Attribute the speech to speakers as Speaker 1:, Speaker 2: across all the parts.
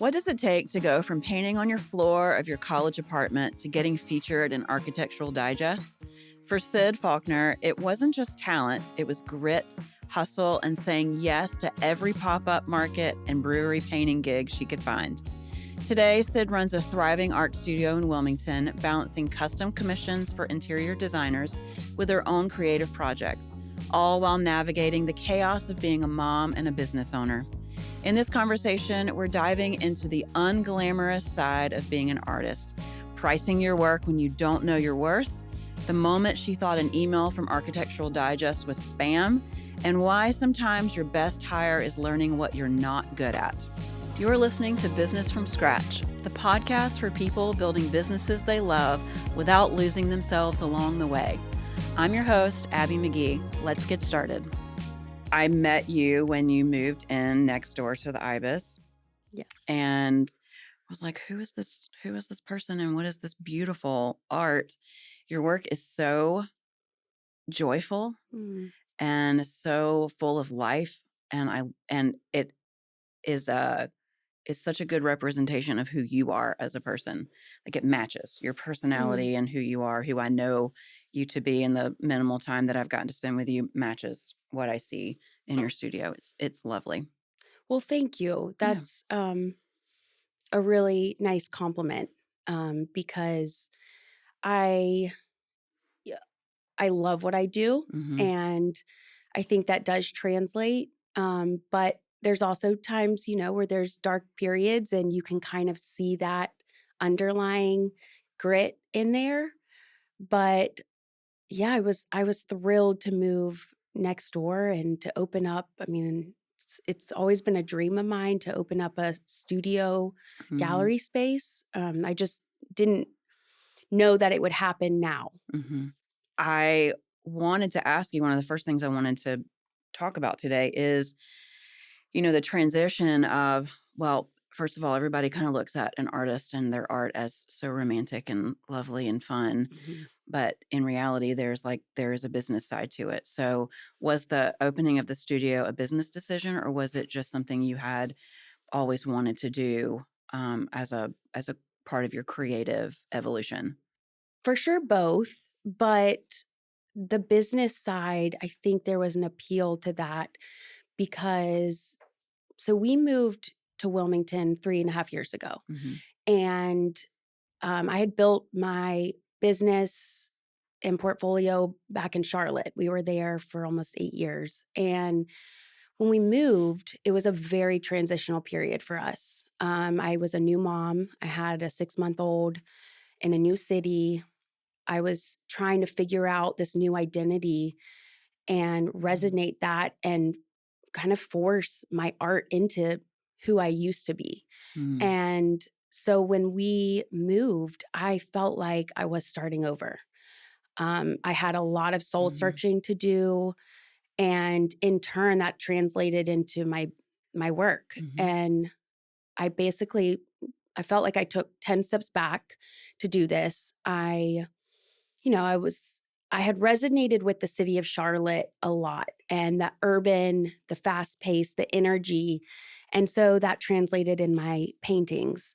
Speaker 1: What does it take to go from painting on your floor of your college apartment to getting featured in Architectural Digest? For Sid Falkner, it wasn't just talent, it was grit, hustle, and saying yes to every pop-up market and brewery painting gig she could find. Today, Sid runs a thriving art studio in Wilmington, balancing custom commissions for interior designers with her own creative projects, all while navigating the chaos of being a mom and a business owner. In this conversation, we're diving into the unglamorous side of being an artist, pricing your work when you don't know your worth, the moment she thought an email from Architectural Digest was spam, and why sometimes your best hire is learning what you're not good at. You're listening to Business from Scratch, the podcast for people building businesses they love without losing themselves along the way. I'm your host, Abbye McGee. Let's get started. I met you when you moved in next door to the Ibis.
Speaker 2: Yes.
Speaker 1: And I was like, who is this person and what is this beautiful art? Your work is so joyful and so full of life. And it is such a good representation of who you are as a person. Like it matches your personality and who you are, who I know you to be, in the minimal time that I've gotten to spend with you matches what I see in your studio. It's lovely.
Speaker 2: Well, thank you. That's a really nice compliment because I yeah, I love what I do, and I think that does translate. But there's also times, where there's dark periods, and you can kind of see that underlying grit in there. But yeah, I was thrilled to move next door and to open up. I mean, it's always been a dream of mine to open up a studio gallery space. I just didn't know that it would happen now.
Speaker 1: I wanted to ask you, one of the first things I wanted to talk about today is, the transition of, well, first of all, everybody kind of looks at an artist and their art as so romantic and lovely and fun. But in reality, there is a business side to it. So was the opening of the studio a business decision, or was it just something you had always wanted to do as a part of your creative evolution?
Speaker 2: For sure, both, but the business side, I think there was an appeal to that because so we moved to Wilmington 3.5 years ago. And I had built my business and portfolio back in Charlotte. We were there for almost 8 years. And when we moved, it was a very transitional period for us. I was a new mom. I had a 6-month-old in a new city. I was trying to figure out this new identity and resonate that and kind of force my art into who I used to be. And so when we moved, I felt like I was starting over. I had a lot of soul searching to do. And in turn, that translated into my work. And I felt like I took 10 steps back to do this. I had resonated with the city of Charlotte a lot, and the urban, the fast pace, the energy. And so that translated in my paintings.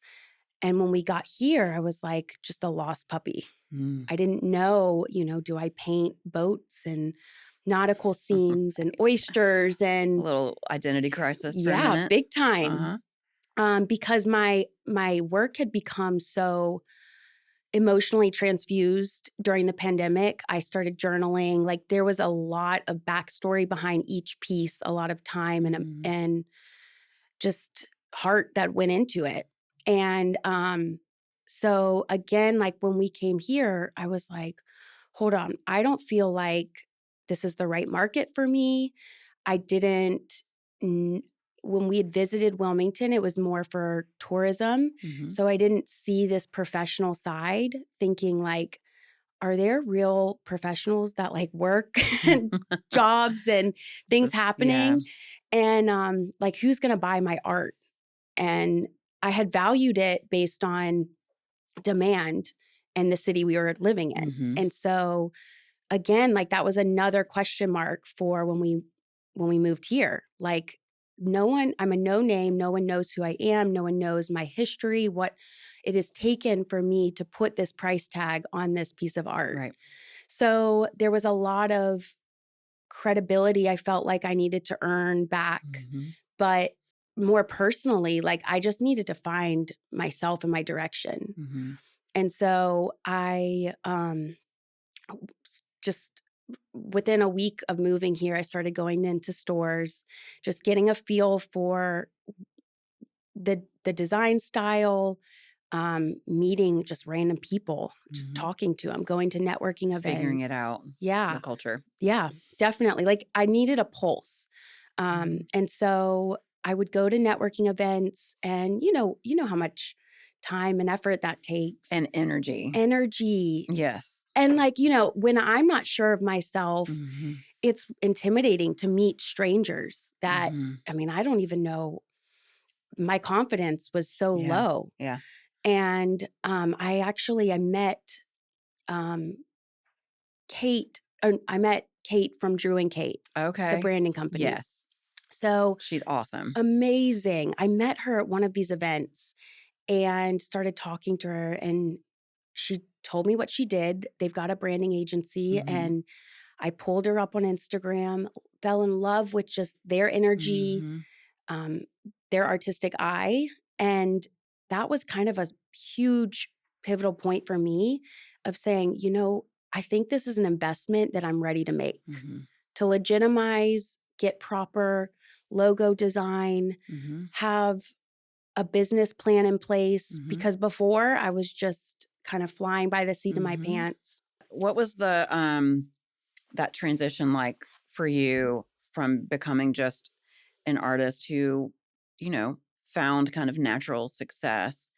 Speaker 2: And when we got here, I was like just a lost puppy. I didn't know, do I paint boats and nautical scenes and oysters
Speaker 1: A
Speaker 2: and
Speaker 1: little identity crisis for a minute.
Speaker 2: big time. Because my work had become so emotionally transfused during the pandemic. I started journaling. Like there was a lot of backstory behind each piece, a lot of time and just heart that went into it. And so again, like when we came here, I was like, hold on, I don't feel like this is the right market for me. I didn't when we had visited Wilmington, it was more for tourism. So I didn't see this professional side, thinking like, are there real professionals that like work and jobs and things happening? And like, who's going to buy my art? And I had valued it based on demand and the city we were living in. And so again, like that was another question mark for when we moved here. Like, I'm a no name. No one knows who I am. No one knows my history, what it has taken for me to put this price tag on this piece of art.
Speaker 1: Right.
Speaker 2: So there was a lot of credibility I felt like I needed to earn back.
Speaker 1: Mm-hmm.
Speaker 2: But more personally, like I just needed to find myself and my direction.
Speaker 1: Mm-hmm.
Speaker 2: And so I just within a week of moving here, I started going into stores, just getting a feel for the design style, meeting just random people, just
Speaker 1: Mm-hmm.
Speaker 2: talking to them, going to networking
Speaker 1: Figuring it
Speaker 2: events.
Speaker 1: out,
Speaker 2: Yeah,
Speaker 1: the culture.
Speaker 2: yeah, definitely. Like I needed a pulse.
Speaker 1: Mm-hmm.
Speaker 2: And so I would go to networking events and you know how much time and effort that takes.
Speaker 1: And energy.
Speaker 2: Energy.
Speaker 1: Yes.
Speaker 2: And like, when I'm not sure of myself,
Speaker 1: Mm-hmm.
Speaker 2: it's intimidating to meet strangers that
Speaker 1: Mm-hmm.
Speaker 2: I mean, I don't even know. My confidence was so
Speaker 1: Yeah.
Speaker 2: low.
Speaker 1: Yeah.
Speaker 2: And I met um, I met Kate from Drew and Kate, the
Speaker 1: Okay.
Speaker 2: branding company.
Speaker 1: Yes.
Speaker 2: So
Speaker 1: She's awesome.
Speaker 2: amazing. I met her at one of these events and started talking to her, and she told me what she did. They've got a branding agency,
Speaker 1: Mm-hmm.
Speaker 2: and I pulled her up on Instagram, fell in love with just their energy,
Speaker 1: Mm-hmm.
Speaker 2: um, their artistic eye. And that was kind of a huge pivotal point for me of saying, I think this is an investment that I'm ready to make
Speaker 1: Mm-hmm.
Speaker 2: to legitimize, get proper logo design,
Speaker 1: Mm-hmm.
Speaker 2: have a business plan in place.
Speaker 1: Mm-hmm.
Speaker 2: Because before I was just kind of flying by the seat of my
Speaker 1: Mm-hmm.
Speaker 2: pants.
Speaker 1: What was the that transition like for you from becoming just an artist who, you know, found kind of natural success,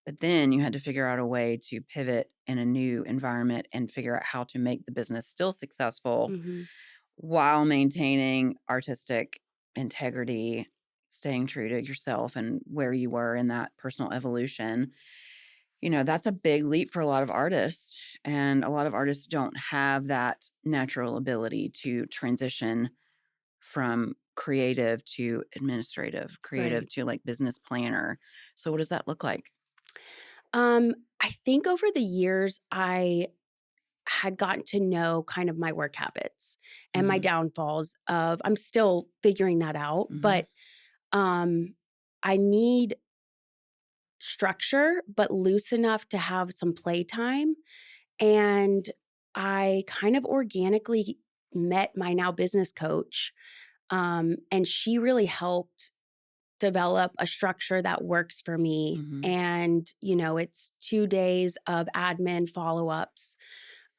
Speaker 1: but then you had to figure out a way to pivot in a new environment and figure out how to make the business still successful
Speaker 2: Mhm.
Speaker 1: while maintaining artistic integrity, staying true to yourself and where you were in that personal evolution. You know, that's a big leap for a lot of artists. And a lot of artists don't have that natural ability to transition from creative to administrative, creative
Speaker 2: Right.
Speaker 1: to like business planner. So, what does that look like?
Speaker 2: I think over the years, I had gotten to know kind of my work habits and my
Speaker 1: Mm-hmm.
Speaker 2: downfalls of I'm still figuring that out,
Speaker 1: Mm-hmm.
Speaker 2: but I need structure, but loose enough to have some playtime. And I kind of organically met my now business coach. And she really helped develop a structure that works for me.
Speaker 1: Mm-hmm.
Speaker 2: And, it's 2 days of admin follow ups.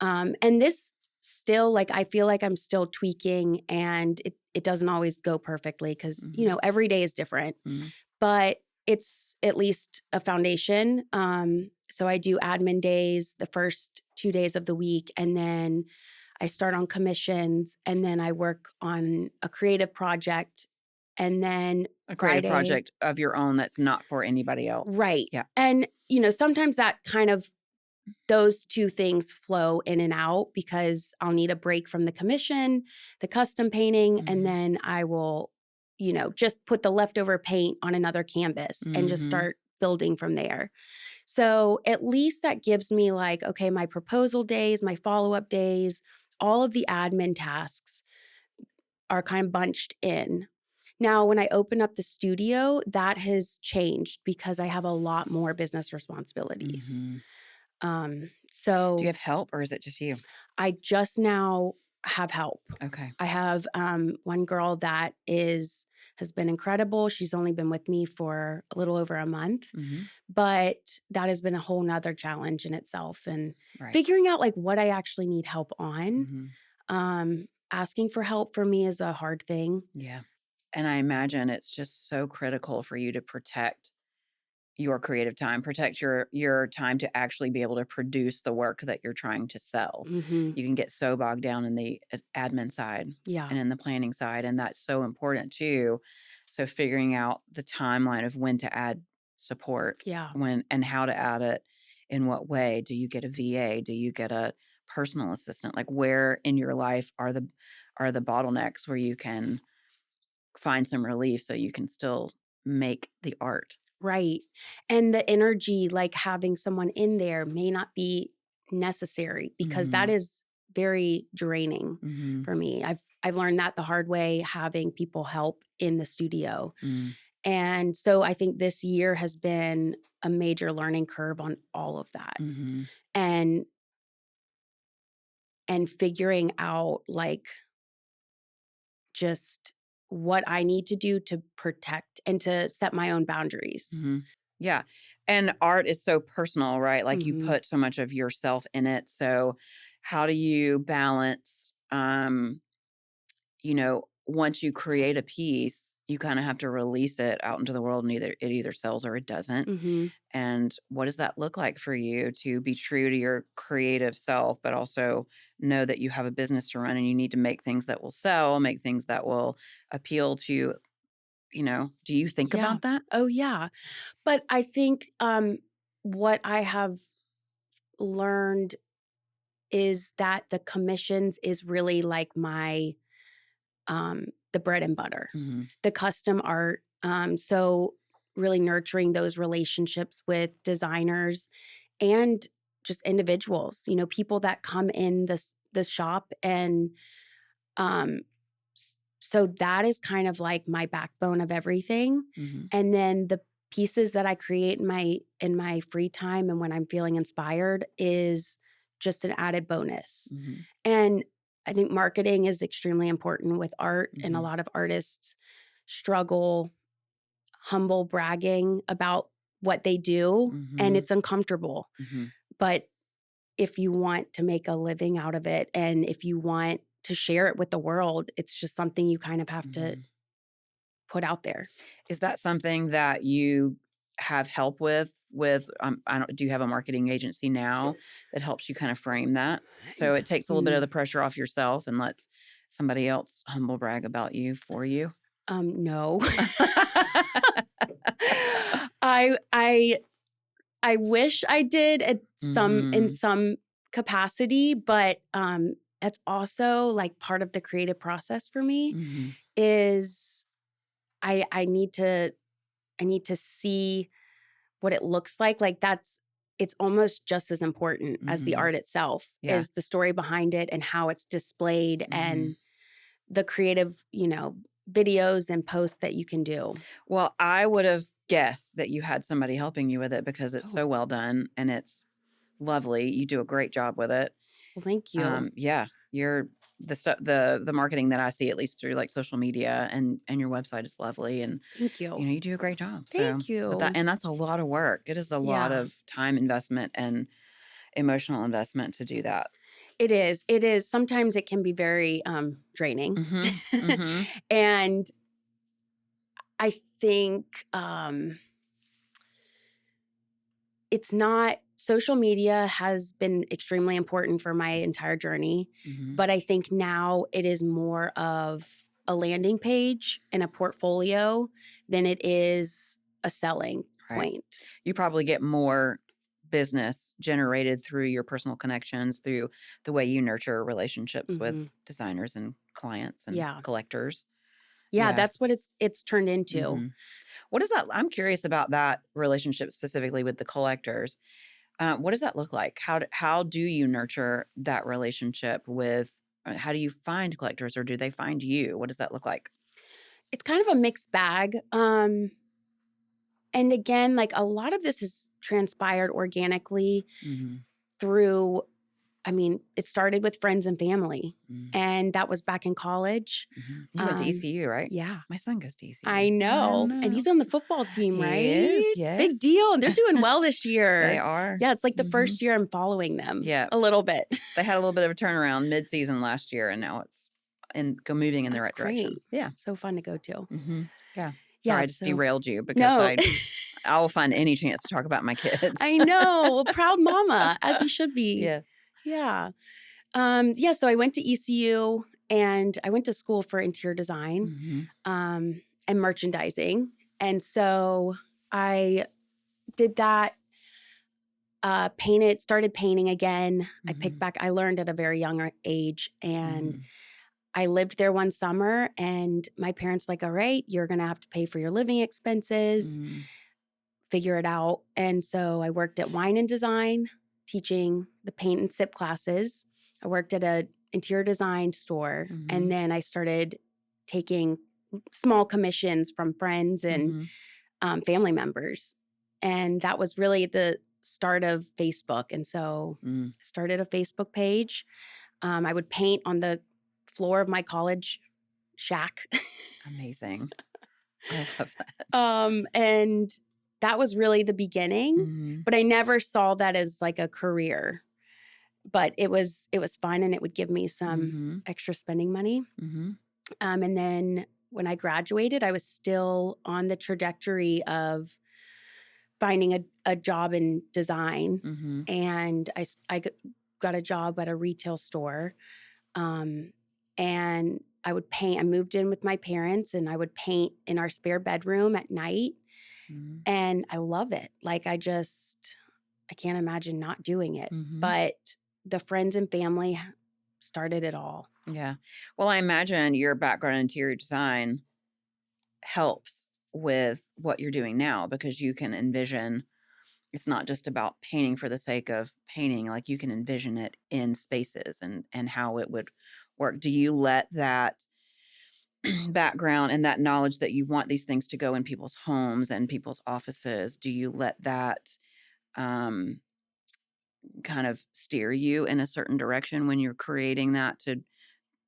Speaker 2: And this still, like, I feel like I'm still tweaking and it doesn't always go perfectly because,
Speaker 1: Mm-hmm.
Speaker 2: every day is different,
Speaker 1: Mm-hmm.
Speaker 2: but it's at least a foundation. So I do admin days the first 2 days of the week, and then I start on commissions, and then I work on a creative project, and then
Speaker 1: A creative
Speaker 2: Friday.
Speaker 1: project of your own that's not for anybody else.
Speaker 2: Right.
Speaker 1: Yeah.
Speaker 2: And, sometimes that kind of those two things flow in and out because I'll need a break from the commission, the custom painting, and
Speaker 1: Mm-hmm.
Speaker 2: then I will, just put the leftover paint on another canvas and just
Speaker 1: Mm-hmm.
Speaker 2: start building from there. So at least that gives me like, okay, my proposal days, my follow up days, all of the admin tasks are kind of bunched in. Now, when I open up the studio, that has changed because I have a lot more business responsibilities.
Speaker 1: Mm-hmm. Do you
Speaker 2: So
Speaker 1: have help or is it just you?
Speaker 2: I just now have help.
Speaker 1: Okay.
Speaker 2: I have one girl that has been incredible. She's only been with me for a little over a month,
Speaker 1: Mm-hmm.
Speaker 2: but that has been a whole nother challenge in itself. And
Speaker 1: Right.
Speaker 2: figuring out like what I actually need help on.
Speaker 1: Mm-hmm.
Speaker 2: Asking for help for me is a hard thing.
Speaker 1: Yeah. And I imagine it's just so critical for you to protect your creative time, protect your time to actually be able to produce the work that you're trying to sell.
Speaker 2: Hmm.
Speaker 1: You can get so bogged down in the admin side
Speaker 2: Yeah.
Speaker 1: and in the planning side, and that's so important too. So figuring out the timeline of when to add support,
Speaker 2: Yeah.
Speaker 1: when and how to add it, in what way. Do you get a VA? Do you get a personal assistant? Like where in your life are the bottlenecks where you can find some relief so you can still make the art.
Speaker 2: Right. And the energy, like having someone in there may not be necessary because that
Speaker 1: Mhm.
Speaker 2: is very draining
Speaker 1: Mhm.
Speaker 2: for me. I've learned that the hard way having people help in the studio.
Speaker 1: Mm.
Speaker 2: And so I think this year has been a major learning curve on all of that.
Speaker 1: Mhm.
Speaker 2: And figuring out like just what I need to do to protect and to set my own boundaries.
Speaker 1: Mhm. Yeah. And art is so personal, right? Like you
Speaker 2: Mhm.
Speaker 1: put so much of yourself in it. So how do you balance once you create a piece, you kind of have to release it out into the world and either sells or it doesn't.
Speaker 2: Mhm.
Speaker 1: And what does that look like for you to be true to your creative self, but also know that you have a business to run and you need to make things that will sell, make things that will appeal to, do you think
Speaker 2: Yeah.
Speaker 1: about that?
Speaker 2: Oh, yeah. But I think, what I have learned is that the commissions is really like the bread and butter,
Speaker 1: Mhm.
Speaker 2: the custom art. So really nurturing those relationships with designers and just individuals, people that come in the shop and, um, so that is kind of like my backbone of everything.
Speaker 1: Mhm.
Speaker 2: And then the pieces that I create in my free time and when I'm feeling inspired is just an added bonus.
Speaker 1: Mhm.
Speaker 2: And I think marketing is extremely important with art, and a
Speaker 1: Mhm.
Speaker 2: lot of artists struggle humble bragging about what they do, and
Speaker 1: Mhm.
Speaker 2: it's uncomfortable.
Speaker 1: Mhm.
Speaker 2: But if you want to make a living out of it and if you want to share it with the world, it's just something you kind of have to
Speaker 1: Mhm.
Speaker 2: put out there.
Speaker 1: Is that something that you have help with, I don't do you have a marketing agency now that helps you kind of frame that? So it takes a little bit of
Speaker 2: Mm,
Speaker 1: the pressure off yourself and lets somebody else humble brag about you for you?
Speaker 2: no. I I I wish I did at in
Speaker 1: Mhm.
Speaker 2: some capacity, but that's also like part of the creative process for me
Speaker 1: Mhm.
Speaker 2: is I need to see what it looks like. Like it's almost just as important as the
Speaker 1: Mhm.
Speaker 2: art itself
Speaker 1: Yeah.
Speaker 2: is the story behind it and how it's displayed
Speaker 1: Mhm.
Speaker 2: and the creative, videos and posts that you can do.
Speaker 1: Well, I would have guessed that you had somebody helping you with it because it's
Speaker 2: Oh,
Speaker 1: so well done and it's lovely. You do a great job with it.
Speaker 2: well, thank you.
Speaker 1: Yeah, you're the marketing that I see, at least through like social media and your website is lovely. And,
Speaker 2: Thank you.
Speaker 1: you do a great job. So,
Speaker 2: Thank you.
Speaker 1: that's a lot of work. It is a lot
Speaker 2: Yeah.
Speaker 1: of time investment and emotional investment to do that.
Speaker 2: It is. It is. Sometimes it can be very draining.
Speaker 1: Mhm. Mhm.
Speaker 2: And I think it's not social media has been extremely important for my entire journey,
Speaker 1: Mhm.
Speaker 2: but I think now it is more of a landing page and a portfolio than it is a selling
Speaker 1: Right.
Speaker 2: point.
Speaker 1: You probably get more business generated through your personal connections, through the way you nurture relationships with
Speaker 2: Mhm.
Speaker 1: designers and clients and
Speaker 2: Yeah.
Speaker 1: collectors.
Speaker 2: Yeah,
Speaker 1: Yeah.
Speaker 2: that's what it's turned into.
Speaker 1: Mhm. What is that? I'm curious about that relationship specifically with the collectors. What does that look like? How do you nurture that relationship with? How do you find collectors, or do they find you? What does that look like?
Speaker 2: It's kind of a mixed bag. And again, like a lot of this has transpired organically
Speaker 1: Mhm.
Speaker 2: through, I mean, it started with friends and family,
Speaker 1: Mm.
Speaker 2: and that was back in college.
Speaker 1: Mhm. You went to
Speaker 2: Um,
Speaker 1: ECU, right?
Speaker 2: yeah,
Speaker 1: My son goes to
Speaker 2: I
Speaker 1: ECU. I
Speaker 2: know. And
Speaker 1: know.
Speaker 2: he's on the football team,
Speaker 1: He is,
Speaker 2: right? Big
Speaker 1: yes.
Speaker 2: deal. And they're doing well this
Speaker 1: They
Speaker 2: year.
Speaker 1: are.
Speaker 2: Yeah, it's like the
Speaker 1: Mhm.
Speaker 2: first year I'm following them
Speaker 1: Yeah.
Speaker 2: a little bit.
Speaker 1: They had a little bit of a turnaround mid-season last year, and now it's moving in the
Speaker 2: That's
Speaker 1: right direction.
Speaker 2: great.
Speaker 1: Yeah.
Speaker 2: So fun to go to.
Speaker 1: Mhm. Yeah.
Speaker 2: Yeah,
Speaker 1: Sorry, I just
Speaker 2: so
Speaker 1: derailed you because
Speaker 2: no.
Speaker 1: I will find any chance to talk about my kids.
Speaker 2: I know. A proud mama, as you should be.
Speaker 1: Yes.
Speaker 2: Yeah. Yeah, so I went to ECU and I went to school for interior design
Speaker 1: Mhm.
Speaker 2: and merchandising. And so I did that, started painting again.
Speaker 1: Mhm.
Speaker 2: I learned at a very young age and
Speaker 1: Mhm.
Speaker 2: I lived there one summer and my parents like, all right, you're going to have to pay for your living expenses, figure it out. And so I worked at Wine and Design, teaching the paint and sip classes. I worked at a interior design store. And then I started taking small commissions from friends and family members. And that was really the start of Facebook. And so I started a Facebook page. I would paint on the floor of my college shack.
Speaker 1: Amazing. I love that.
Speaker 2: And that was really the beginning, but I never saw that as like a career. But it was fun, and it would give me some extra spending money. And then when I graduated, I was still on the trajectory of finding a job in design, and I got a job at a retail store, and I would paint. I moved in with my parents, and I would paint in our spare bedroom at night, and I love it. Like I can't imagine not doing it. But the friends and family started it all.
Speaker 1: Yeah. Well, I imagine your background in interior design helps with what you're doing now, because you can envision, it's not just about painting for the sake of painting. Like you can envision it in spaces and how it would work. Do you let that background and that knowledge that you want these things to go in people's homes and people's offices, do you let that kind of steer you in a certain direction when you're creating that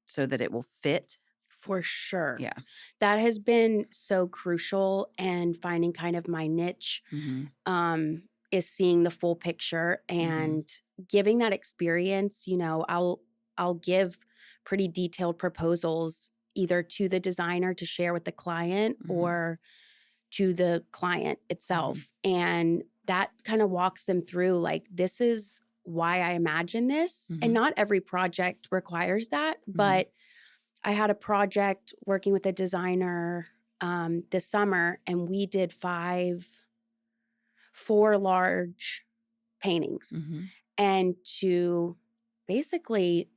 Speaker 1: so that it will fit?
Speaker 2: For sure.
Speaker 1: Yeah.
Speaker 2: That has been so crucial, and finding kind of my niche is seeing the full picture and giving that experience. You know, I'll give pretty detailed proposals either to the designer to share with the client or to the client itself. And that kind of walks them through, like, this is why I imagine this. And not every project requires that, but I had a project working with a designer this summer, and we did 4 large paintings. And to basically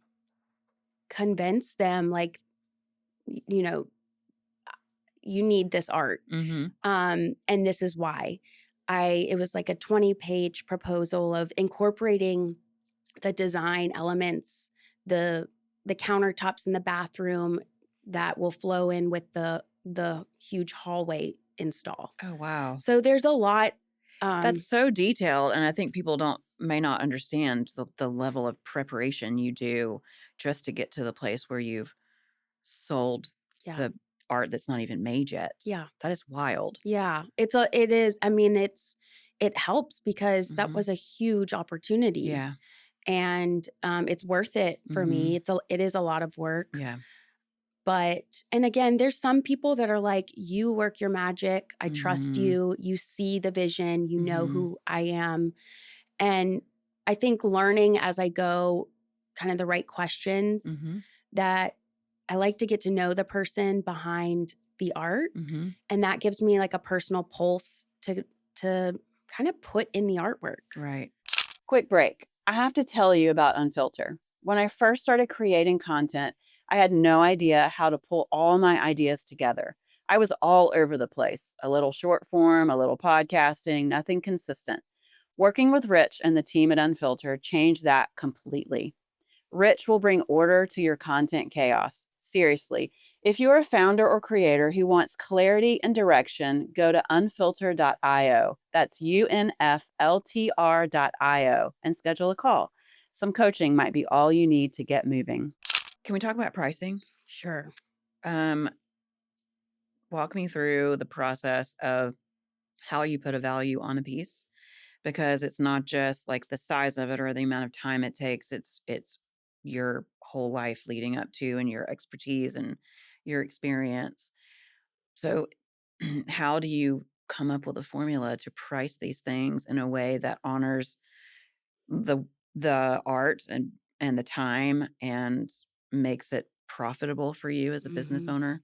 Speaker 2: convince them, like, you know, you need this art. And this is why. It was like a 20-page proposal of incorporating the design elements, the countertops in the bathroom that will flow in with the huge hallway install.
Speaker 1: Oh, wow.
Speaker 2: So there's a lot.
Speaker 1: That's so detailed. And I think people may not understand the level of preparation you do just to get to the place where you've sold the art that's not even made yet.
Speaker 2: Yeah.
Speaker 1: That is wild.
Speaker 2: Yeah. It is. I mean, it helps because that was a huge opportunity.
Speaker 1: Yeah.
Speaker 2: And it's worth it for me. It is a lot of work.
Speaker 1: Yeah.
Speaker 2: But, and again, there's some people that are like, you work your magic. I trust you. You see the vision. You know who I am. And I think learning as I go kind of the right questions, that I like to get to know the person behind the art. And that gives me like a personal pulse to kind of put in the artwork.
Speaker 1: Right. Quick break. I have to tell you about Unfilter. When I first started creating content, I had no idea how to pull all my ideas together. I was all over the place, a little short form, a little podcasting, nothing consistent. Working with Rich and the team at Unfilter changed that completely. Rich will bring order to your content chaos. Seriously, if you're a founder or creator who wants clarity and direction, go to unfilter.io. That's unfltr.io and schedule a call. Some coaching might be all you need to get moving. Can we talk about pricing?
Speaker 2: Sure.
Speaker 1: Walk me through the process of how you put a value on a piece, because it's not just like the size of it or the amount of time it takes. It's your whole life leading up to, and your expertise and your experience. So how do you come up with a formula to price these things in a way that honors the art and the time and makes it profitable for you as a business owner?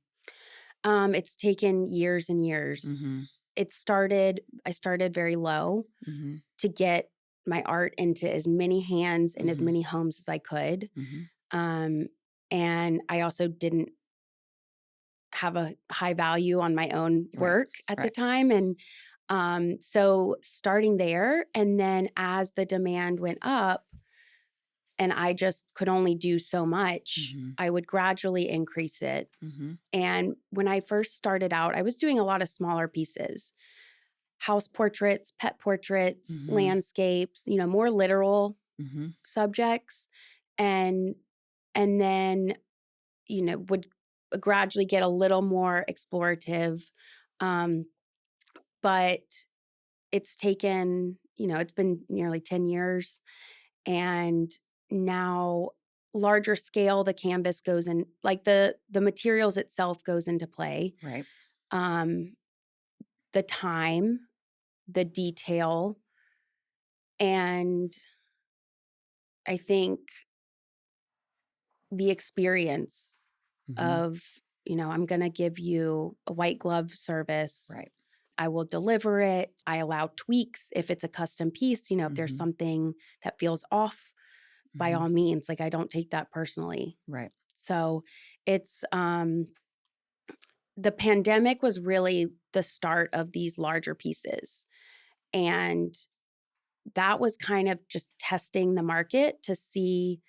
Speaker 2: It's taken years and years. I started very low to get my art into as many hands and as many homes as I could. And I also didn't have a high value on my own
Speaker 1: Right.
Speaker 2: work at the
Speaker 1: Right.
Speaker 2: time. And so starting there, and then as the demand went up and I just could only do so much,
Speaker 1: Mm-hmm.
Speaker 2: I would gradually increase it.
Speaker 1: Mm-hmm.
Speaker 2: And when I first started out, I was doing a lot of smaller pieces, house portraits, pet portraits,
Speaker 1: Mm-hmm.
Speaker 2: landscapes, more literal
Speaker 1: Mm-hmm.
Speaker 2: subjects. And then, would gradually get a little more explorative. Um, but it's taken, it's been nearly 10 years. And now larger scale, the canvas goes in, like the materials itself goes into play.
Speaker 1: Right.
Speaker 2: Um, the time, the detail, and I think the experience
Speaker 1: Mm-hmm.
Speaker 2: of, I'm going to give you a white glove service.
Speaker 1: Right.
Speaker 2: I will deliver it. I allow tweaks if it's a custom piece, if there's
Speaker 1: Mm-hmm.
Speaker 2: something that feels off, by
Speaker 1: Mm-hmm.
Speaker 2: all means, like I don't take that personally.
Speaker 1: Right.
Speaker 2: So it's the pandemic was really the start of these larger pieces. And that was kind of just testing the market to see,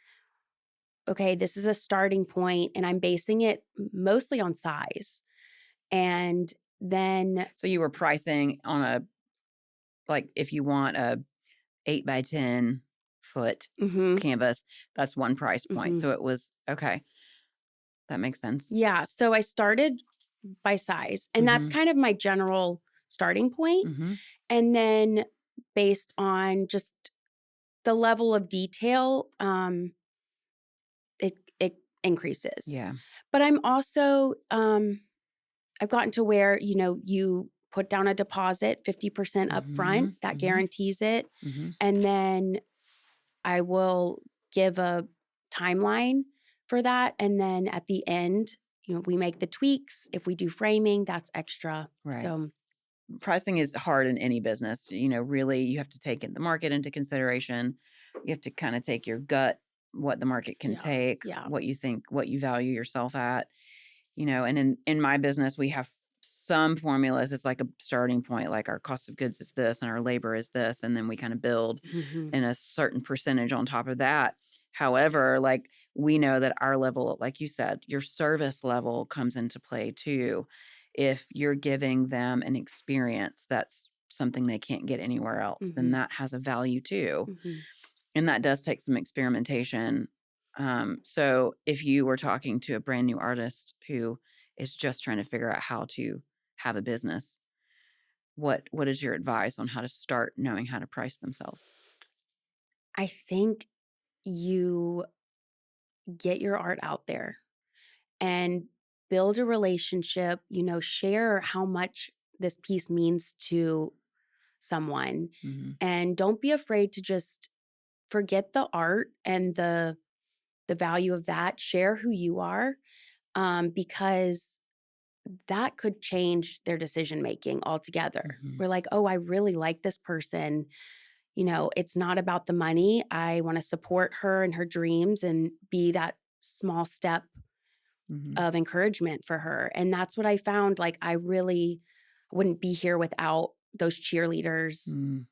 Speaker 2: okay, this is a starting point, and I'm basing it mostly on size. And then,
Speaker 1: So you were pricing on like if you want a 8 by 10 foot
Speaker 2: mhm,
Speaker 1: canvas, that's one price point.
Speaker 2: mhm.
Speaker 1: So it was okay. That makes sense.
Speaker 2: Yeah, so I started by size, and that's
Speaker 1: Mm-hmm.
Speaker 2: kind of my general starting point.
Speaker 1: Mm-hmm.
Speaker 2: And then based on just the level of detail, it increases.
Speaker 1: Yeah.
Speaker 2: But I'm also, I've gotten to where, you put down a deposit, 50%
Speaker 1: Mm-hmm.
Speaker 2: upfront, that
Speaker 1: Mm-hmm.
Speaker 2: guarantees it.
Speaker 1: Mm-hmm.
Speaker 2: And then I will give a timeline for that. And then at the end, we make the tweaks. If we do framing, that's extra.
Speaker 1: Right.
Speaker 2: So,
Speaker 1: Pricing is hard in any business. Really, you have to take the market into consideration. You have to kind of take your gut, what the market can
Speaker 2: yeah,
Speaker 1: take,
Speaker 2: yeah.
Speaker 1: what you think, what you value yourself at. And in my business, we have some formulas. It's like a starting point, like our cost of goods is this and our labor is this. And then we kind of build
Speaker 2: Mhm.
Speaker 1: in a certain percentage on top of that. However, like we know that our level, like you said, your service level comes into play too. If you're giving them an experience that's something they can't get anywhere else, then
Speaker 2: Mhm.
Speaker 1: that has a value too.
Speaker 2: Mhm.
Speaker 1: And that does take some experimentation. So if you were talking to a brand new artist who is just trying to figure out how to have a business, what is your advice on how to start knowing how to price themselves?
Speaker 2: I think you get your art out there and build a relationship, share how much this piece means to someone.
Speaker 1: Mm-hmm.
Speaker 2: And don't be afraid to just forget the art and the value of that. Share who you are, because that could change their decision making altogether.
Speaker 1: Mm-hmm.
Speaker 2: We're like, oh, I really like this person. It's not about the money. I want to support her and her dreams and be that small step
Speaker 1: Mm-hmm.
Speaker 2: of encouragement for her. And that's what I found. Like, I really wouldn't be here without those cheerleaders
Speaker 1: Mm-hmm.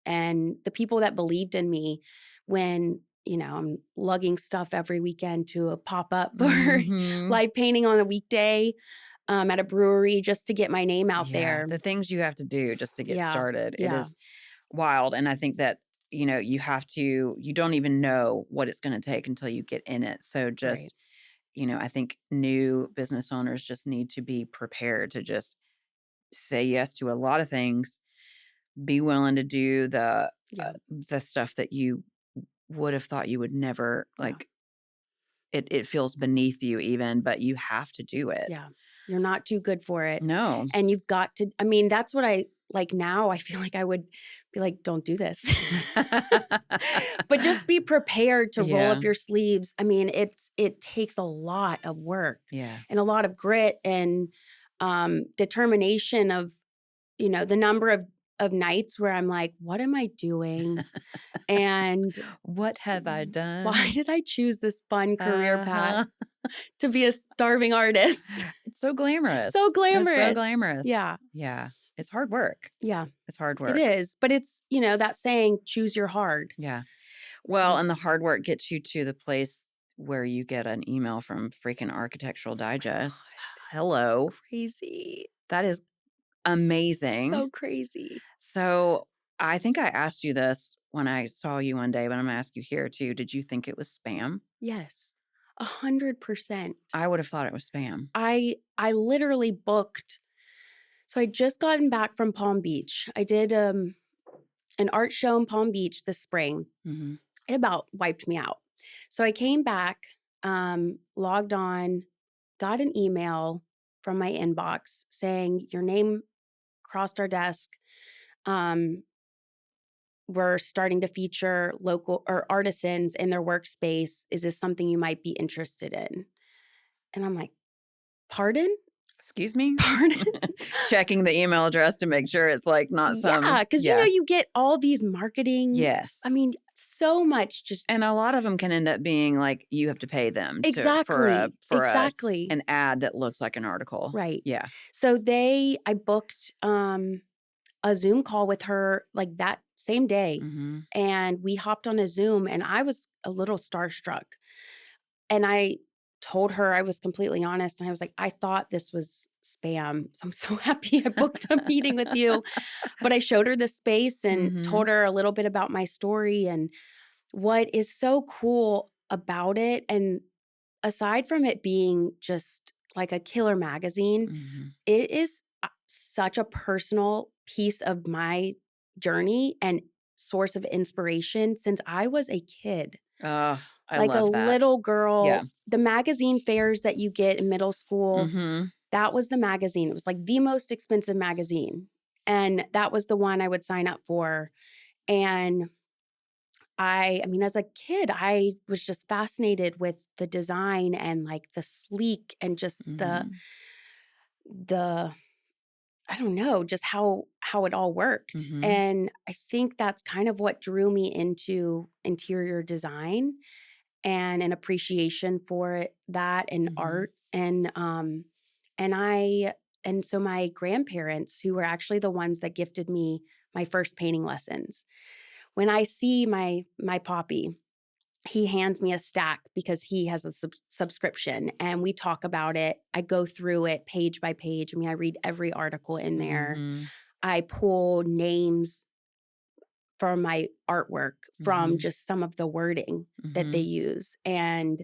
Speaker 2: and the people that believed in me when, I'm lugging stuff every weekend to a pop up or
Speaker 1: Mm-hmm.
Speaker 2: live painting on a weekday at a brewery just to get my name out
Speaker 1: Yeah,
Speaker 2: there.
Speaker 1: the things you have to do just to get
Speaker 2: Yeah.
Speaker 1: started. It
Speaker 2: Yeah.
Speaker 1: is wild. And I think that, you don't even know what it's going to take until you get in it. So
Speaker 2: Right.
Speaker 1: just, I think new business owners just need to be prepared to just say yes to a lot of things, be willing to do
Speaker 2: Yeah.
Speaker 1: the stuff that you would have thought you would never
Speaker 2: Yeah.
Speaker 1: like. It feels beneath you even, but you have to do it.
Speaker 2: Yeah. You're not too good for it.
Speaker 1: No.
Speaker 2: And you've got to, I mean, that's what I like now. I feel like I would be like, don't do this. But just be prepared to roll
Speaker 1: Yeah.
Speaker 2: up your sleeves. I mean, it takes a lot of work
Speaker 1: Yeah.
Speaker 2: and a lot of grit and determination of, the number of of nights where I'm like, what am I doing? And
Speaker 1: What have I done?
Speaker 2: why did I choose this fun career path
Speaker 1: Uh-huh.
Speaker 2: to be a starving artist?
Speaker 1: It's so glamorous.
Speaker 2: So
Speaker 1: It's so
Speaker 2: glamorous.
Speaker 1: glamorous.
Speaker 2: Yeah.
Speaker 1: Yeah. It's hard work.
Speaker 2: Yeah.
Speaker 1: It's hard
Speaker 2: It
Speaker 1: work.
Speaker 2: is. But it's, that saying, choose your hard.
Speaker 1: Yeah. Well,
Speaker 2: Right.
Speaker 1: and the hard work gets you to the place where you get an email from freaking Architectural Digest. Hello.
Speaker 2: Crazy.
Speaker 1: That is amazing.
Speaker 2: So crazy.
Speaker 1: So I think I asked you this when I saw you one day, but I'm going to ask you here too. Did you think it was spam?
Speaker 2: Yes. 100%.
Speaker 1: I would have thought it was spam.
Speaker 2: I literally booked. So I just gotten back from Palm Beach. I did an art show in Palm Beach this spring.
Speaker 1: Mm-hmm.
Speaker 2: It about wiped me out. So I came back, logged on, got an email from my inbox saying your name crossed our desk. We're starting to feature local or artisans in their workspace. Is this something you might be interested in? And I'm like, pardon?
Speaker 1: Excuse me?
Speaker 2: Pardon?
Speaker 1: Checking the email address to make sure it's like not some.
Speaker 2: Yeah, because you get all these marketing.
Speaker 1: Yes.
Speaker 2: I mean, so much just.
Speaker 1: And a lot of them can end up being like you have to pay them
Speaker 2: Exactly.
Speaker 1: for
Speaker 2: Exactly.
Speaker 1: an ad that looks like an article.
Speaker 2: Right.
Speaker 1: Yeah.
Speaker 2: So I booked a Zoom call with her like that same day.
Speaker 1: Mm-hmm.
Speaker 2: And we hopped on a Zoom and I was a little starstruck. And I told her, I was completely honest. And I was like, I thought this was spam. So I'm so happy I booked a meeting with you. But I showed her the space and
Speaker 1: Mm-hmm.
Speaker 2: told her a little bit about my story and what is so cool about it. And aside from it being just like a killer magazine,
Speaker 1: Mm-hmm.
Speaker 2: it is such a personal piece of my journey and source of inspiration since I was a kid.
Speaker 1: Oh, I
Speaker 2: Like a
Speaker 1: love that.
Speaker 2: little girl.
Speaker 1: Yeah.
Speaker 2: The magazine fairs that you get in middle school,
Speaker 1: Mm-hmm.
Speaker 2: that was the magazine. It was like the most expensive magazine. And that was the one I would sign up for. And I mean, as a kid, I was just fascinated with the design and like the sleek and just
Speaker 1: Mm-hmm.
Speaker 2: the I don't know, just how it all worked.
Speaker 1: Mm-hmm.
Speaker 2: And I think that's kind of what drew me into interior design and an appreciation for that and
Speaker 1: Mm-hmm.
Speaker 2: art. And so my grandparents, who were actually the ones that gifted me my first painting lessons, when I see my poppy, he hands me a stack because he has a subscription and we talk about it. I go through it page by page. I mean, I read every article in there.
Speaker 1: Mm-hmm.
Speaker 2: I pull names from my artwork from
Speaker 1: Mm-hmm.
Speaker 2: just some of the wording that
Speaker 1: Mm-hmm.
Speaker 2: they use. And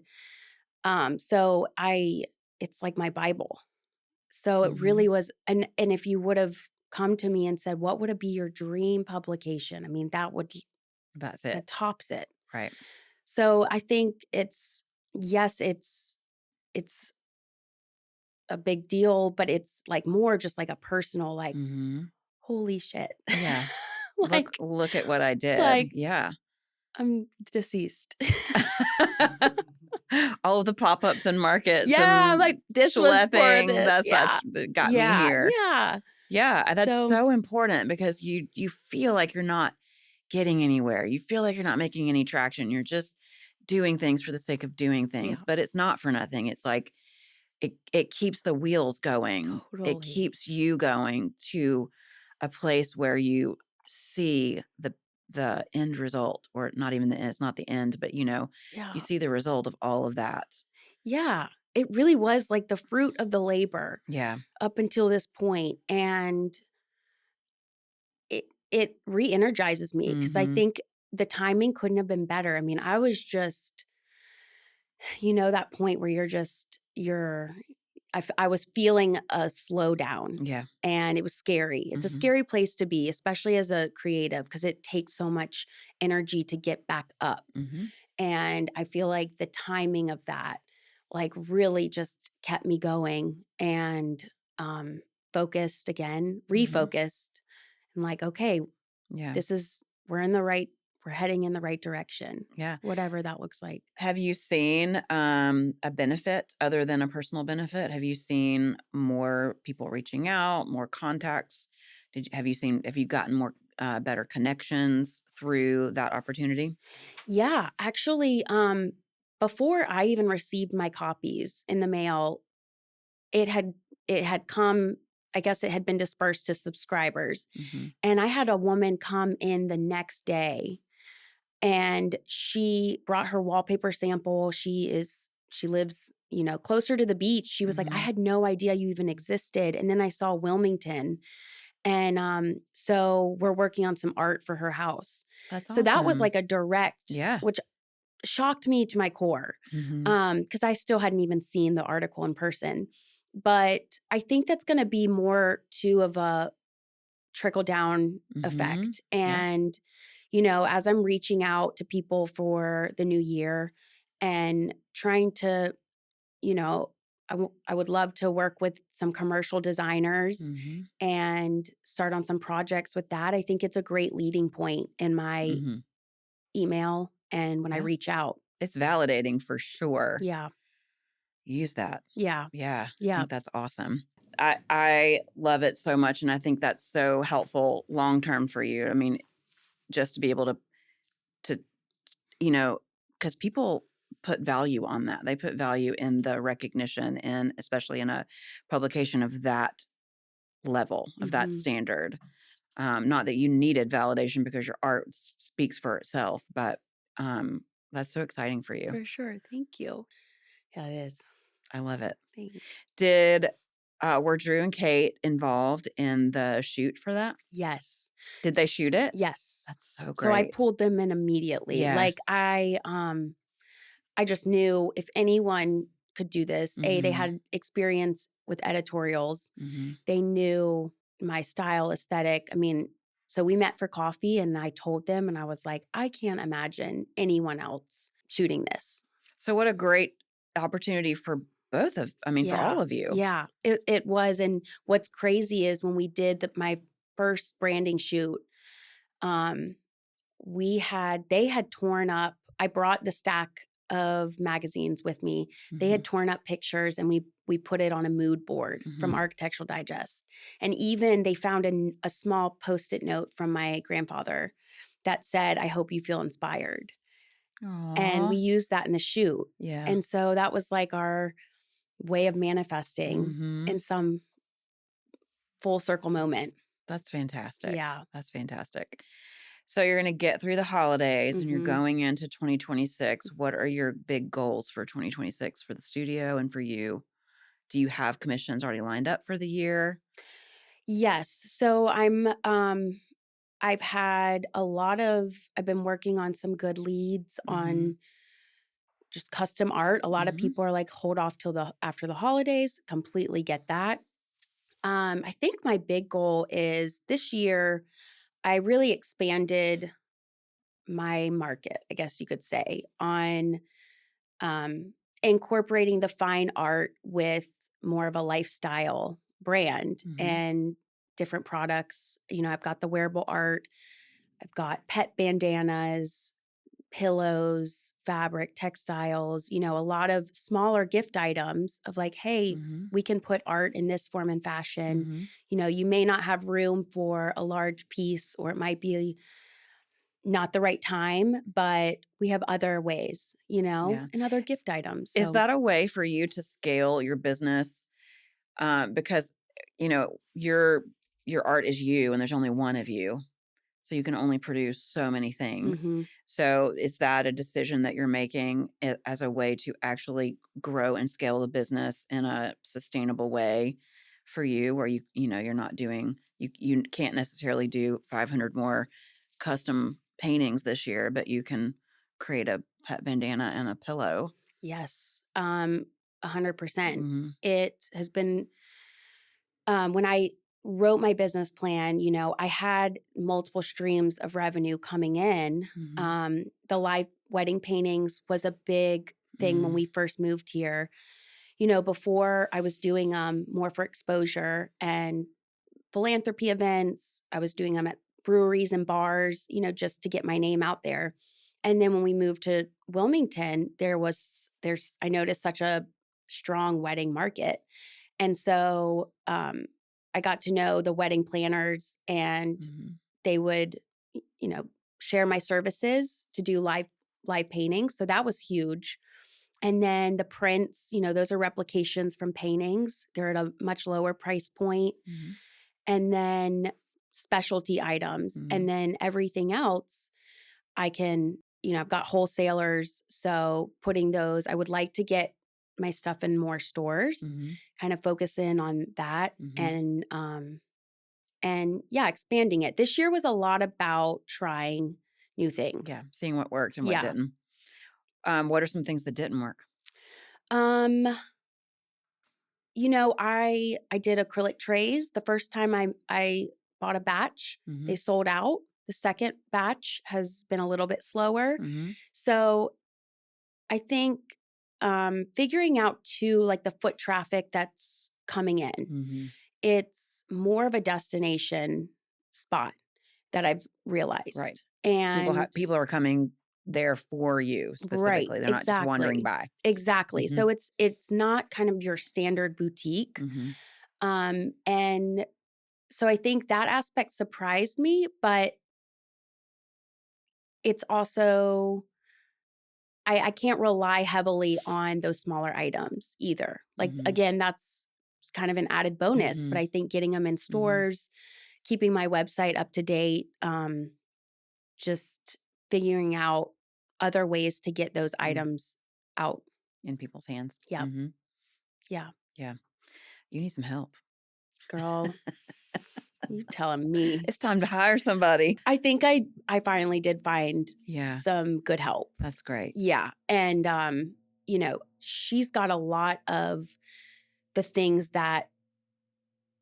Speaker 2: it's like my Bible. So it
Speaker 1: Mm-hmm.
Speaker 2: really was. And if you would have come to me and said, what would be your dream publication? I mean,
Speaker 1: That's
Speaker 2: that
Speaker 1: it.
Speaker 2: tops it.
Speaker 1: Right.
Speaker 2: So I think it's a big deal, but it's like more just like a personal, like,
Speaker 1: Mm-hmm.
Speaker 2: holy shit.
Speaker 1: Yeah.
Speaker 2: Like,
Speaker 1: Look at what I did.
Speaker 2: like
Speaker 1: Yeah.
Speaker 2: I'm deceased.
Speaker 1: All of the pop-ups and markets
Speaker 2: Yeah,
Speaker 1: and
Speaker 2: like this was for
Speaker 1: schlepping.
Speaker 2: this.
Speaker 1: That's
Speaker 2: Yeah.
Speaker 1: that got me
Speaker 2: Yeah.
Speaker 1: here.
Speaker 2: Yeah.
Speaker 1: Yeah, that's
Speaker 2: So
Speaker 1: so important because you feel like you're not getting anywhere. You feel like you're not making any traction. You're just doing things for the sake of doing things,
Speaker 2: Yeah.
Speaker 1: but it's not for nothing. It's like it keeps the wheels going.
Speaker 2: Totally.
Speaker 1: It keeps you going to a place where you see the end result, or not even the end, it's not the end, but
Speaker 2: Yeah.
Speaker 1: you see the result of all of that.
Speaker 2: Yeah. It really was like the fruit of the labor
Speaker 1: Yeah.
Speaker 2: up until this point. And it re-energizes me because I
Speaker 1: Mhm.
Speaker 2: think the timing couldn't have been better. I mean, I was just, that point where I was feeling a slowdown
Speaker 1: Yeah.
Speaker 2: and it was scary. It's a
Speaker 1: Mhm.
Speaker 2: scary place to be, especially as a creative, because it takes so much energy to get back up.
Speaker 1: Mhm.
Speaker 2: And I feel like the timing of that, like, really just kept me going and focused again,
Speaker 1: Mhm.
Speaker 2: refocused, and like, okay,
Speaker 1: Yeah.
Speaker 2: we're heading in the right direction,
Speaker 1: Yeah.
Speaker 2: whatever that looks like.
Speaker 1: Have you seen a benefit other than a personal benefit? Have you seen more people reaching out, more contacts Have you gotten more better connections through that opportunity?
Speaker 2: Yeah, actually, before I even received my copies in the mail, it had it had come, I guess it had been dispersed to subscribers.
Speaker 1: Hmm.
Speaker 2: And I had a woman come in the next day and she brought her wallpaper sample. She lives, closer to the beach. She was like, "I
Speaker 1: Hmm.
Speaker 2: had no idea you even existed." And then I saw Wilmington. And so we're working on some art for her house.
Speaker 1: That's
Speaker 2: So that was
Speaker 1: awesome.
Speaker 2: like a direct,
Speaker 1: Yeah.
Speaker 2: which shocked me to my core,
Speaker 1: Hmm.
Speaker 2: because I still hadn't even seen the article in person. But I think that's gonna be more too of a trickle down
Speaker 1: Hmm.
Speaker 2: effect.
Speaker 1: Yeah.
Speaker 2: And, as I'm reaching out to people for the new year and trying to, you know, I would love to work with some commercial designers
Speaker 1: Hmm.
Speaker 2: and start on some projects with that. I think it's a great leading point in my
Speaker 1: Hmm.
Speaker 2: email and when I
Speaker 1: Yeah.
Speaker 2: reach out.
Speaker 1: It's validating for sure.
Speaker 2: Yeah.
Speaker 1: Use that.
Speaker 2: Yeah.
Speaker 1: Yeah, I
Speaker 2: Yeah.
Speaker 1: think that's awesome. I love it so much, and I think that's so helpful long term for you. I mean, just to be able to because people put value on that. They put value in the recognition, and especially in a publication of that level, of that
Speaker 2: Mhm.
Speaker 1: standard. Not that you needed validation because your art speaks for itself, but that's so exciting for you.
Speaker 2: For sure. Thank you. Yeah, it is.
Speaker 1: I love it.
Speaker 2: Thanks.
Speaker 1: Did were Drew and Kate involved in the shoot for that?
Speaker 2: Yes.
Speaker 1: Did they shoot it?
Speaker 2: Yes.
Speaker 1: That's so
Speaker 2: So I
Speaker 1: great.
Speaker 2: pulled them in immediately.
Speaker 1: Yeah.
Speaker 2: Like I just knew if anyone could do this, they
Speaker 1: Mhm.
Speaker 2: had experience with editorials.
Speaker 1: Mhm.
Speaker 2: They knew my style, aesthetic. I mean, so we met for coffee and I told them and I was like, I can't imagine anyone else shooting this.
Speaker 1: So what a great opportunity for for
Speaker 2: Yeah.
Speaker 1: all of you.
Speaker 2: Yeah. It was. And what's crazy is when we did my first branding shoot, um, they had torn up, I brought the stack of magazines with me. They had
Speaker 1: Mhm.
Speaker 2: torn up pictures and we put it on a mood board from
Speaker 1: Mhm.
Speaker 2: Architectural Digest. And even they found a small post-it note from my grandfather that said, "I hope you feel inspired." And
Speaker 1: Aw.
Speaker 2: we used that in the shoot.
Speaker 1: Yeah.
Speaker 2: And so that was like our way of manifesting
Speaker 1: Mhm.
Speaker 2: in some full circle moment.
Speaker 1: That's fantastic.
Speaker 2: Yeah.
Speaker 1: That's fantastic. So you're gonna get through the holidays and you're
Speaker 2: Mhm.
Speaker 1: going into 2026. What are your big goals for 2026 for the studio and for you? Do you have commissions already lined up for the year?
Speaker 2: Yes. So I've been working on some good leads
Speaker 1: Mhm.
Speaker 2: on just custom art. A lot of
Speaker 1: Mhm.
Speaker 2: people are like, hold off till after the holidays. Completely get that. I think my big goal is this year, I really expanded my market, I guess you could say, on um, incorporating the fine art with more of a lifestyle brand
Speaker 1: Mhm.
Speaker 2: and different products. I've got the wearable art, I've got pet bandanas, pillows, fabric, textiles, a lot of smaller gift items of like, hey,
Speaker 1: Mhm.
Speaker 2: we can put art in this form and fashion.
Speaker 1: Mhm.
Speaker 2: You may not have room for a large piece, or it might be not the right time, but we have other ways,
Speaker 1: Yeah.
Speaker 2: and other gift items.
Speaker 1: Is
Speaker 2: So,
Speaker 1: that a way for you to scale your business? Because your art is you, and there's only one of you, so you can only produce so many things.
Speaker 2: mhm.
Speaker 1: So, is that a decision that you're making as a way to actually grow and scale the business in a sustainable way for you, where you're not doing you can't necessarily do 500 more custom paintings this year, but you can create a pet bandana and a pillow.
Speaker 2: Yes, 100%.
Speaker 1: Mhm.
Speaker 2: It has been when I wrote my business plan, I had multiple streams of revenue coming in.
Speaker 1: Mhm.
Speaker 2: The live wedding paintings was a big thing when
Speaker 1: Mm.
Speaker 2: we first moved here. Before I was doing more for exposure and philanthropy events. I was doing them at breweries and bars, just to get my name out there. And then when we moved to Wilmington, I noticed such a strong wedding market. And so I got to know the wedding planners, and they would, share my services to do live paintings. So that was huge. And then the prints, those are replications from paintings. They're at a much lower price point. And then specialty items. And then everything else, I can, I've got wholesalers. So putting those, I would like to get my stuff in more stores, kind of focus in on that. And yeah, expanding it. This year was a lot about trying new things.
Speaker 1: Yeah, seeing what worked and what didn't. What are some things that didn't work?
Speaker 2: I did acrylic trays. The first time I bought a batch, they sold out. The second batch has been a little bit slower. So I think figuring out too, like the foot traffic that's coming in. It's more of a destination spot that I've realized.
Speaker 1: Right.
Speaker 2: And
Speaker 1: people are coming there for you specifically.
Speaker 2: Right,
Speaker 1: They're not just wandering by.
Speaker 2: Exactly. So it's not kind of your standard boutique. And so I think that aspect surprised me, but it's also I can't rely heavily on those smaller items either. Like again, that's kind of an added bonus, but I think getting them in stores, keeping my website up to date, just figuring out other ways to get those items out
Speaker 1: in people's hands.
Speaker 2: Yeah. Yeah.
Speaker 1: You need some help.
Speaker 2: Girl, you telling me.
Speaker 1: It's time to hire somebody.
Speaker 2: I think I finally did find some good help.
Speaker 1: That's great.
Speaker 2: Yeah. And, she's got a lot of the things that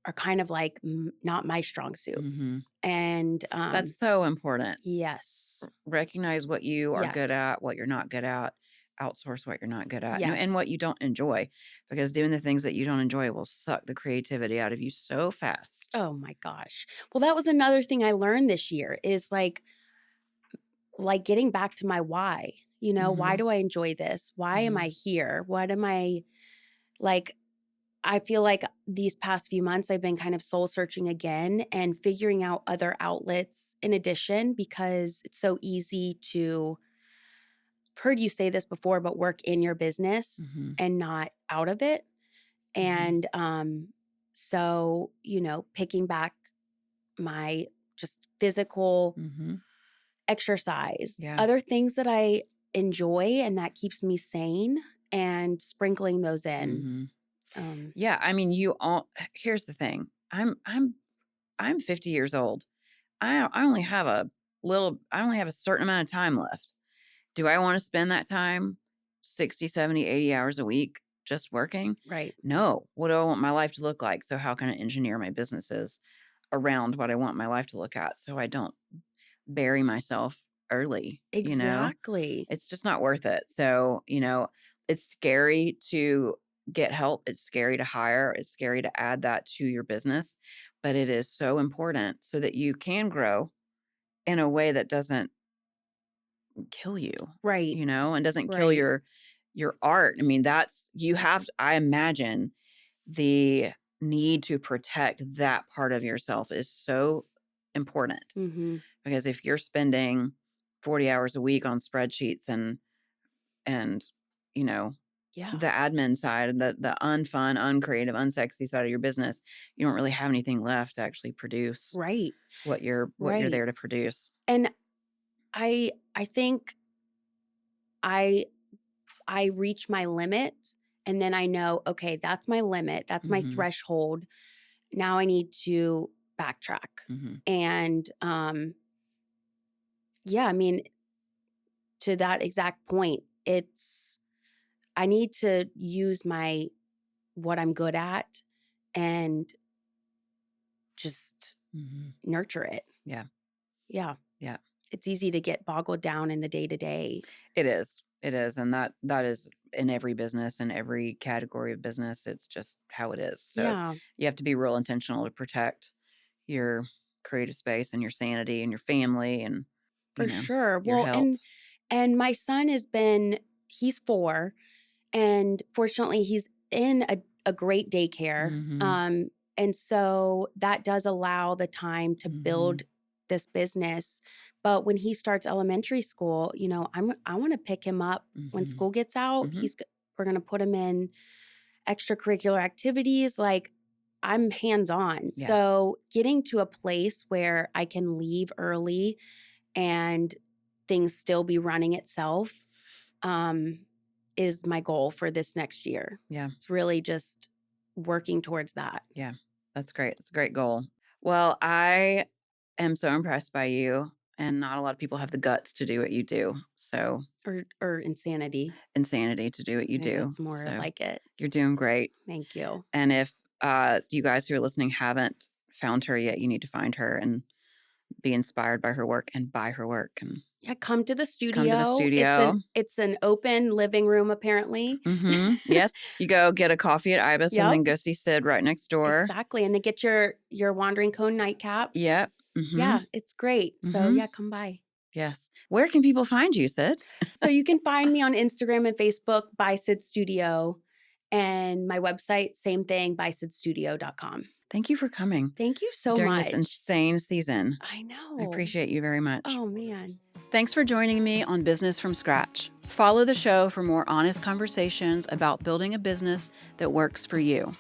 Speaker 2: are kind of like not my strong suit. And
Speaker 1: that's so important.
Speaker 2: Yes.
Speaker 1: Recognize what you are good at, what you're not good at. Outsource what you're not good at, and what you don't enjoy, because doing the things that you don't enjoy will suck the creativity out of you so fast.
Speaker 2: Oh my gosh. Well, that was another thing I learned this year is like getting back to my why. Why do I enjoy this? Why am I here? What am I like? I feel like these past few months I've been kind of soul searching again and figuring out other outlets in addition, because it's so easy to, I've heard you say this before, but work in your business and not out of it. And so, picking back my just physical exercise, other things that I enjoy and that keeps me sane, and sprinkling those in.
Speaker 1: Yeah, I mean, here's the thing. I'm 50 years old. I only have a certain amount of time left. Do I want to spend that time 60, 70, 80 hours a week just working?
Speaker 2: Right.
Speaker 1: No. What do I want my life to look like? So how can I engineer my businesses around what I want my life to look at, so I don't bury myself early?
Speaker 2: Exactly.
Speaker 1: It's just not worth it. So, it's scary to get help. It's scary to hire. It's scary to add that to your business, but it is so important so that you can grow in a way that doesn't kill you.
Speaker 2: Right.
Speaker 1: And doesn't kill your art. I mean, I imagine the need to protect that part of yourself is so important, because if you're spending 40 hours a week on spreadsheets and the admin side, the unfun, uncreative, unsexy side of your business, you don't really have anything left to actually produce what you're there to produce.
Speaker 2: And I think I reach my limit, and then I know, okay, that's my limit. That's my threshold. Now I need to backtrack. And I mean, to that exact point, I need to use what I'm good at and just nurture it.
Speaker 1: Yeah.
Speaker 2: Yeah.
Speaker 1: Yeah.
Speaker 2: It's easy to get boggled down in the day-to-day.
Speaker 1: It is. And that is in every business, in every category of business. It's just how it is. So you have to be real intentional to protect your creative space and your sanity and your family and
Speaker 2: for sure.
Speaker 1: Your health.
Speaker 2: And my son he's 4, and fortunately he's in a great daycare. And so that does allow the time to build this business. But when he starts elementary school, you know, I want to pick him up when school gets out. We're going to put him in extracurricular activities. Like, I'm hands-on.
Speaker 1: Yeah.
Speaker 2: So getting to a place where I can leave early and things still be running itself is my goal for this next year.
Speaker 1: Yeah.
Speaker 2: It's really just working towards that.
Speaker 1: Yeah. That's great. It's a great goal. Well, I am so impressed by you, and not a lot of people have the guts to do what you do. So
Speaker 2: Or insanity.
Speaker 1: insanity to do what you
Speaker 2: Maybe
Speaker 1: do.
Speaker 2: it's more
Speaker 1: So
Speaker 2: like it.
Speaker 1: you're doing great.
Speaker 2: Thank you.
Speaker 1: And if you guys who are listening haven't found her yet, you need to find her and be inspired by her work and buy her work. And
Speaker 2: Yeah, come to the studio.
Speaker 1: come to the studio.
Speaker 2: It's an open living room, apparently.
Speaker 1: Yes. You go get a coffee at Ibis and then
Speaker 2: Yep.
Speaker 1: go see Sid right next door.
Speaker 2: Exactly. And then get your Wandering Cone nightcap.
Speaker 1: Yep.
Speaker 2: Yeah, it's great. So yeah, come by.
Speaker 1: Yes. Where can people find you, Sid?
Speaker 2: So you can find me on Instagram and Facebook by Sid Studio. And my website, same thing, bysidstudio.com.
Speaker 1: Thank you for coming.
Speaker 2: Thank you so
Speaker 1: during
Speaker 2: much.
Speaker 1: this insane season.
Speaker 2: I know.
Speaker 1: I appreciate you very much.
Speaker 2: Oh, man.
Speaker 1: Thanks for joining me on Business from Scratch. Follow the show for more honest conversations about building a business that works for you.